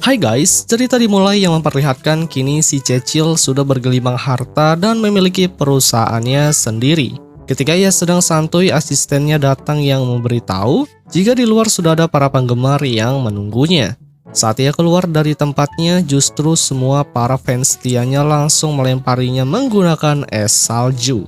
Hai guys, cerita dimulai yang memperlihatkan kini si Cecil sudah bergelimang harta dan memiliki perusahaannya sendiri. Ketika ia sedang santuy, asistennya datang yang memberitahu jika di luar sudah ada para penggemar yang menunggunya. Saat ia keluar dari tempatnya, justru semua para fans setianya langsung melemparinya menggunakan es salju.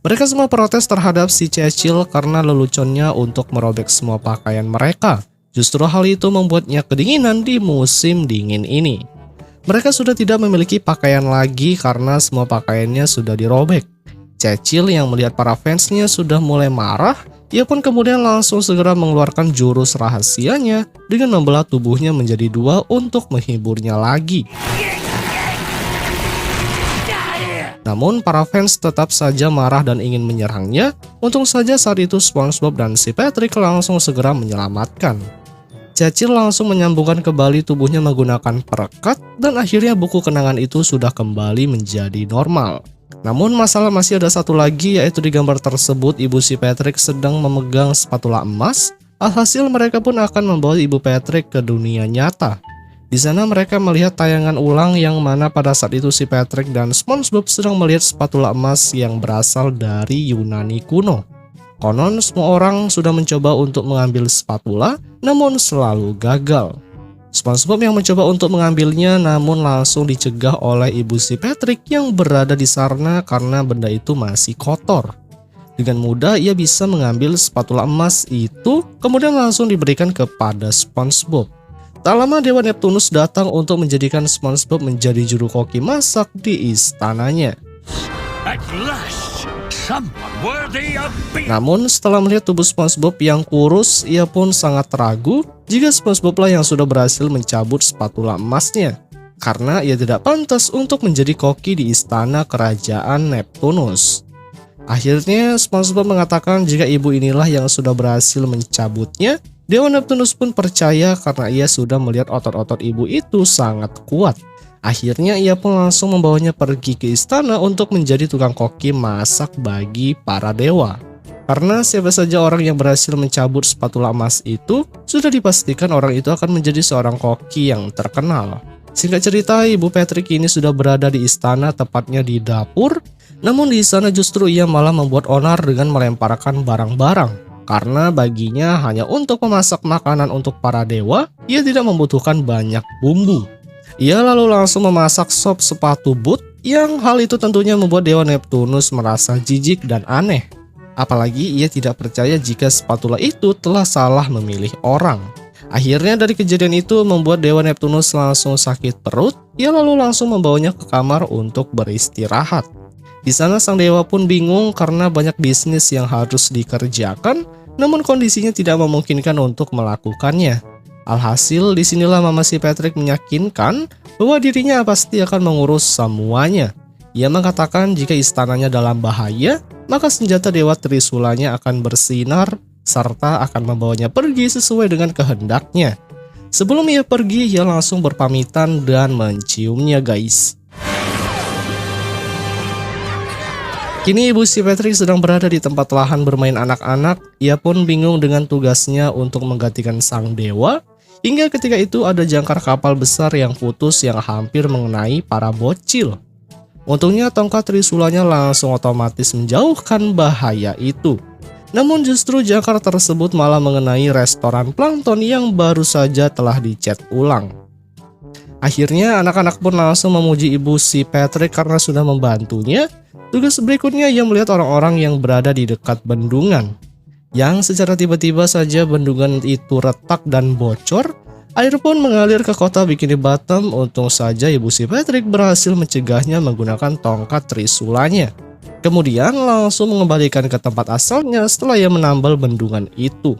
Mereka semua protes terhadap si Cecil karena leluconnya untuk merobek semua pakaian mereka. Justru hal itu membuatnya kedinginan di musim dingin ini. Mereka sudah tidak memiliki pakaian lagi karena semua pakaiannya sudah dirobek. Cecil yang melihat para fansnya sudah mulai marah, ia pun kemudian langsung segera mengeluarkan jurus rahasianya dengan membelah tubuhnya menjadi dua untuk menghiburnya lagi. Namun para fans tetap saja marah dan ingin menyerangnya. Untung saja saat itu SpongeBob dan si Patrick langsung segera menyelamatkan. Cecil langsung menyambungkan kembali tubuhnya menggunakan perekat dan akhirnya buku kenangan itu sudah kembali menjadi normal. Namun masalah masih ada satu lagi, yaitu di gambar tersebut ibu si Patrick sedang memegang spatula emas. Alhasil mereka pun akan membawa ibu Patrick ke dunia nyata. Di sana mereka melihat tayangan ulang yang mana pada saat itu si Patrick dan SpongeBob sedang melihat spatula emas yang berasal dari Yunani kuno. Konon semua orang sudah mencoba untuk mengambil spatula, namun selalu gagal. SpongeBob yang mencoba untuk mengambilnya namun langsung dicegah oleh ibu si Patrick yang berada di sana karena benda itu masih kotor. Dengan mudah ia bisa mengambil spatula emas itu, kemudian langsung diberikan kepada SpongeBob. Tak lama Dewa Neptunus datang untuk menjadikan SpongeBob menjadi juru koki masak di istananya. Namun setelah melihat tubuh SpongeBob yang kurus, ia pun sangat ragu jika SpongeBob lah yang sudah berhasil mencabut spatula emasnya, karena ia tidak pantas untuk menjadi koki di istana kerajaan Neptunus. Akhirnya SpongeBob mengatakan jika ibu inilah yang sudah berhasil mencabutnya. Dewa Neptunus pun percaya karena ia sudah melihat otot-otot ibu itu sangat kuat. Akhirnya ia pun langsung membawanya pergi ke istana untuk menjadi tukang koki masak bagi para dewa. Karena siapa saja orang yang berhasil mencabut spatula emas itu, sudah dipastikan orang itu akan menjadi seorang koki yang terkenal. Singkat cerita, ibu Patrick ini sudah berada di istana, tepatnya di dapur. Namun di sana justru ia malah membuat onar dengan melemparkan barang-barang. Karena baginya hanya untuk memasak makanan untuk para dewa, ia tidak membutuhkan banyak bumbu. Ia lalu langsung memasak sop sepatu boot yang hal itu tentunya membuat Dewa Neptunus merasa jijik dan aneh. Apalagi ia tidak percaya jika spatula itu telah salah memilih orang. Akhirnya dari kejadian itu membuat Dewa Neptunus langsung sakit perut. Ia lalu langsung membawanya ke kamar untuk beristirahat. Di sana sang dewa pun bingung karena banyak bisnis yang harus dikerjakan, namun kondisinya tidak memungkinkan untuk melakukannya. Alhasil disinilah mama si Patrick meyakinkan bahwa dirinya pasti akan mengurus semuanya. Ia mengatakan jika istananya dalam bahaya, maka senjata Dewa Trisulanya akan bersinar serta akan membawanya pergi sesuai dengan kehendaknya. Sebelum ia pergi, ia langsung berpamitan dan menciumnya guys. Kini ibu si Patrick sedang berada di tempat lahan bermain anak-anak. Ia pun bingung dengan tugasnya untuk menggantikan sang dewa. Hingga ketika itu ada jangkar kapal besar yang putus yang hampir mengenai para bocil. Untungnya tongkat Trisulanya langsung otomatis menjauhkan bahaya itu. Namun justru jangkar tersebut malah mengenai restoran plankton yang baru saja telah dicat ulang. Akhirnya anak-anak pun langsung memuji ibu si Patrick karena sudah membantunya. Tugas berikutnya ia melihat orang-orang yang berada di dekat bendungan. Yang secara tiba-tiba saja bendungan itu retak dan bocor. Air pun mengalir ke kota Bikini Bottom. Untung saja ibu si Patrick berhasil mencegahnya menggunakan tongkat Trisulanya. Kemudian langsung mengembalikan ke tempat asalnya setelah ia menambal bendungan itu.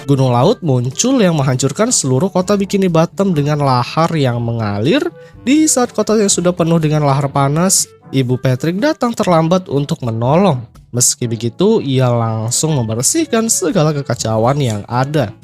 Gunung laut muncul yang menghancurkan seluruh kota Bikini Bottom dengan lahar yang mengalir. Di saat kota yang sudah penuh dengan lahar panas, ibu Patrick datang terlambat untuk menolong. Meski begitu, ia langsung membersihkan segala kekacauan yang ada.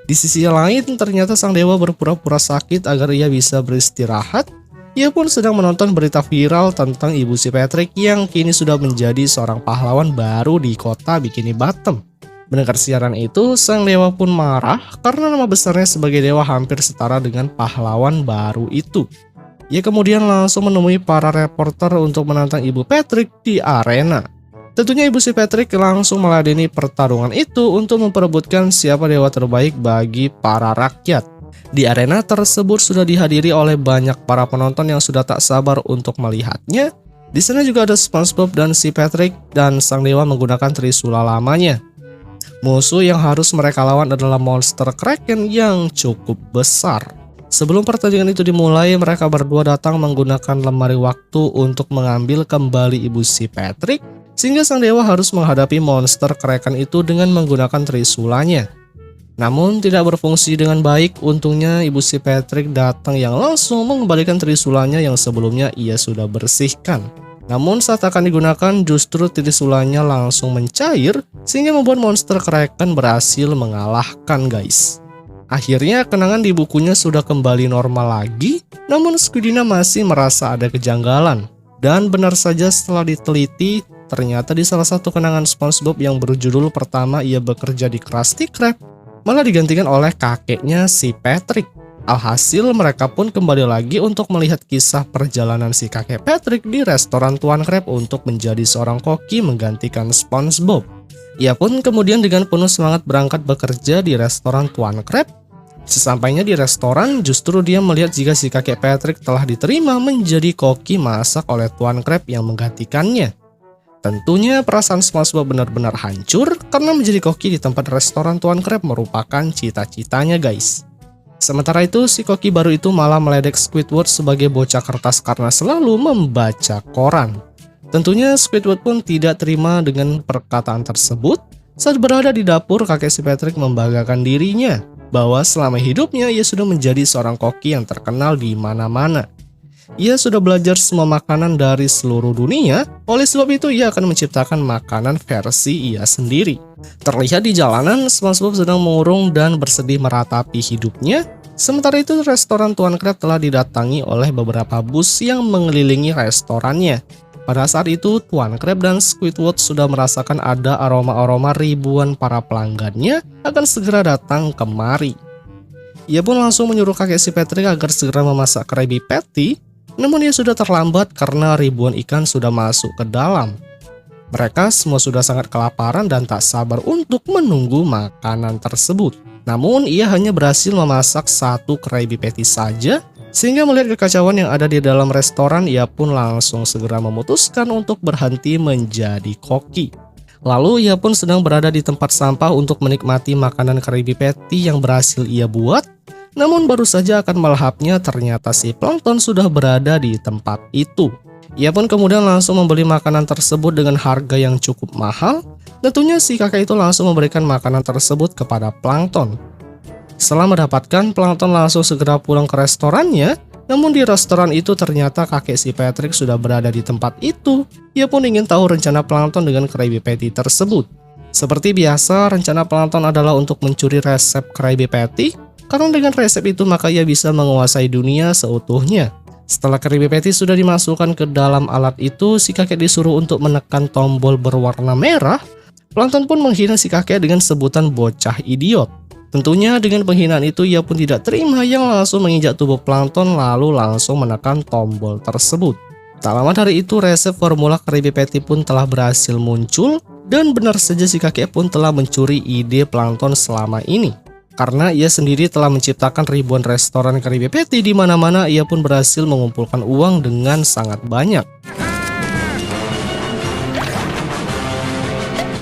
Di sisi lain, ternyata sang dewa berpura-pura sakit agar ia bisa beristirahat. Ia pun sedang menonton berita viral tentang ibu si Patrick yang kini sudah menjadi seorang pahlawan baru di kota Bikini Bottom. Mendengar siaran itu, sang dewa pun marah karena nama besarnya sebagai dewa hampir setara dengan pahlawan baru itu. Ia kemudian langsung menemui para reporter untuk menantang Ibu Patrick di arena. Tentunya Ibu si Patrick langsung meladeni pertarungan itu untuk memperebutkan siapa dewa terbaik bagi para rakyat. Di arena tersebut sudah dihadiri oleh banyak para penonton yang sudah tak sabar untuk melihatnya. Di sana juga ada SpongeBob dan si Patrick dan sang dewa menggunakan trisula lamanya. Musuh yang harus mereka lawan adalah monster Kraken yang cukup besar. Sebelum pertandingan itu dimulai, mereka berdua datang menggunakan lemari waktu untuk mengambil kembali Ibu si Patrick, sehingga sang dewa harus menghadapi monster Kraken itu dengan menggunakan trisulanya. Namun tidak berfungsi dengan baik, untungnya Ibu si Patrick datang yang langsung mengembalikan trisulanya yang sebelumnya ia sudah bersihkan. Namun saat akan digunakan justru trisulanya langsung mencair sehingga membuat monster Kraken berhasil mengalahkan guys. Akhirnya kenangan di bukunya sudah kembali normal lagi, namun Squidina masih merasa ada kejanggalan. Dan benar saja setelah diteliti, ternyata di salah satu kenangan SpongeBob yang berjudul pertama ia bekerja di Krusty Krab, malah digantikan oleh kakeknya si Patrick. Alhasil mereka pun kembali lagi untuk melihat kisah perjalanan si kakek Patrick di restoran Tuan Krab untuk menjadi seorang koki menggantikan SpongeBob. Ia pun kemudian dengan penuh semangat berangkat bekerja di restoran Tuan Krab. Sesampainya di restoran, justru dia melihat jika si kakek Patrick telah diterima menjadi koki masak oleh Tuan Krab yang menggantikannya. Tentunya perasaan SpongeBob benar-benar hancur karena menjadi koki di tempat restoran Tuan Krab merupakan cita-citanya guys. Sementara itu, si koki baru itu malah meledek Squidward sebagai bocah kertas karena selalu membaca koran. Tentunya Squidward pun tidak terima dengan perkataan tersebut. Saat berada di dapur, kakek si Patrick membanggakan dirinya bahwa selama hidupnya ia sudah menjadi seorang koki yang terkenal di mana-mana. Ia sudah belajar semua makanan dari seluruh dunia, oleh sebab itu ia akan menciptakan makanan versi ia sendiri. Terlihat di jalanan, SpongeBob sedang mengurung dan bersedih meratapi hidupnya. Sementara itu, restoran Tuan Krab telah didatangi oleh beberapa bus yang mengelilingi restorannya. Pada saat itu, Tuan Krab dan Squidward sudah merasakan ada aroma-aroma ribuan para pelanggannya akan segera datang kemari. Ia pun langsung menyuruh kakek si Patrick agar segera memasak Krabby Patty, namun ia sudah terlambat karena ribuan ikan sudah masuk ke dalam. Mereka semua sudah sangat kelaparan dan tak sabar untuk menunggu makanan tersebut. Namun ia hanya berhasil memasak satu Krabby Patty saja. Sehingga melihat kekacauan yang ada di dalam restoran, ia pun langsung segera memutuskan untuk berhenti menjadi koki. Lalu ia pun sedang berada di tempat sampah untuk menikmati makanan Krabby Patty yang berhasil ia buat. Namun baru saja akan melahapnya, ternyata si Plankton sudah berada di tempat itu. Ia pun kemudian langsung membeli makanan tersebut dengan harga yang cukup mahal. Tentunya si kakek itu langsung memberikan makanan tersebut kepada Plankton. Setelah mendapatkan, Plankton langsung segera pulang ke restorannya. Namun di restoran itu ternyata kakek si Patrick sudah berada di tempat itu. Ia pun ingin tahu rencana Plankton dengan Krabby Patty tersebut. Seperti biasa, rencana Plankton adalah untuk mencuri resep Krabby Patty. Karena dengan resep itu maka ia bisa menguasai dunia seutuhnya. Setelah Krabby Patty sudah dimasukkan ke dalam alat itu, si kakek disuruh untuk menekan tombol berwarna merah. Plankton pun menghina si kakek dengan sebutan bocah idiot. Tentunya dengan penghinaan itu ia pun tidak terima yang langsung menginjak tubuh Plankton lalu langsung menekan tombol tersebut. Tak lama dari itu resep formula Krabby Patty pun telah berhasil muncul dan benar saja si kakek pun telah mencuri ide Plankton selama ini. Karena ia sendiri telah menciptakan ribuan restoran Krabby Patty di mana-mana, ia pun berhasil mengumpulkan uang dengan sangat banyak.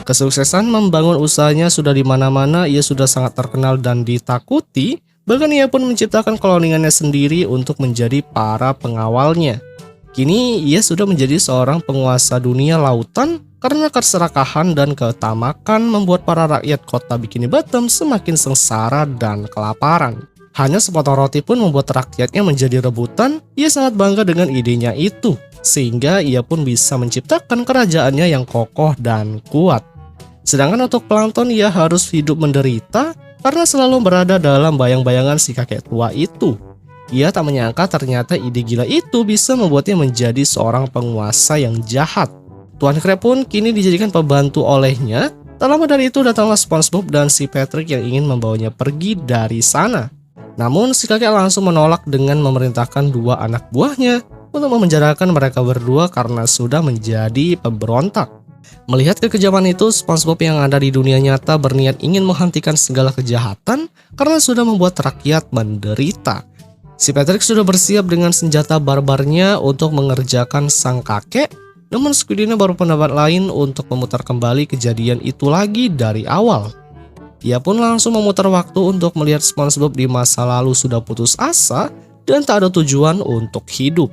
Kesuksesan membangun usahanya sudah di mana-mana, ia sudah sangat terkenal dan ditakuti. Bahkan ia pun menciptakan koloniannya sendiri untuk menjadi para pengawalnya. Kini ia sudah menjadi seorang penguasa dunia lautan karena keserakahan dan ketamakan membuat para rakyat kota Bikini Bottom semakin sengsara dan kelaparan. Hanya sepotong roti pun membuat rakyatnya menjadi rebutan. Ia sangat bangga dengan idenya itu, sehingga ia pun bisa menciptakan kerajaannya yang kokoh dan kuat. Sedangkan untuk Plankton, ia harus hidup menderita karena selalu berada dalam bayang-bayangan si kakek tua itu. Ia tak menyangka ternyata ide gila itu bisa membuatnya menjadi seorang penguasa yang jahat. Tuan Krab pun kini dijadikan pembantu olehnya. Tak lama dari itu datanglah SpongeBob dan si Patrick yang ingin membawanya pergi dari sana. Namun si kakek langsung menolak dengan memerintahkan dua anak buahnya untuk memenjarakan mereka berdua karena sudah menjadi pemberontak. Melihat kekejaman itu, SpongeBob yang ada di dunia nyata berniat ingin menghentikan segala kejahatan karena sudah membuat rakyat menderita. Si Patrick sudah bersiap dengan senjata barbarnya untuk mengerjakan sang kakek, namun Squidina baru pendapat lain untuk memutar kembali kejadian itu lagi dari awal. Ia pun langsung memutar waktu untuk melihat SpongeBob di masa lalu sudah putus asa dan tak ada tujuan untuk hidup.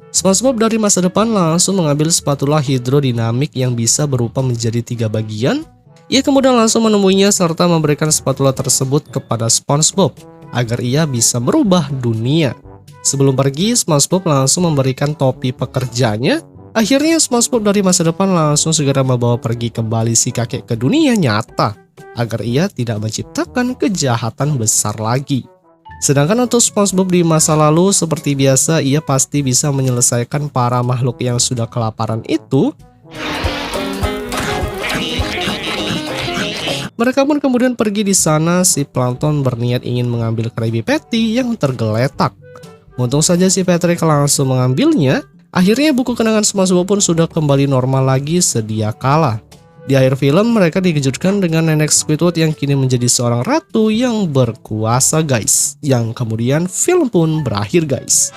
SpongeBob dari masa depan langsung mengambil spatula hidrodinamik yang bisa berupa menjadi 3 bagian. Ia kemudian langsung menemuinya serta memberikan spatula tersebut kepada SpongeBob agar ia bisa merubah dunia. Sebelum pergi, SpongeBob langsung memberikan topi pekerjanya. Akhirnya SpongeBob dari masa depan langsung segera membawa pergi kembali si kakek ke dunia nyata agar ia tidak menciptakan kejahatan besar lagi. Sedangkan untuk SpongeBob di masa lalu, seperti biasa ia pasti bisa menyelesaikan para makhluk yang sudah kelaparan itu. Mereka pun kemudian pergi di sana. Si Plankton berniat ingin mengambil Krabby Patty yang tergeletak. Untung saja si Patrick langsung mengambilnya. Akhirnya buku kenangan SpongeBob pun sudah kembali normal lagi sedia kala. Di akhir film mereka dikejutkan dengan nenek Squidward yang kini menjadi seorang ratu yang berkuasa guys. Yang kemudian film pun berakhir guys.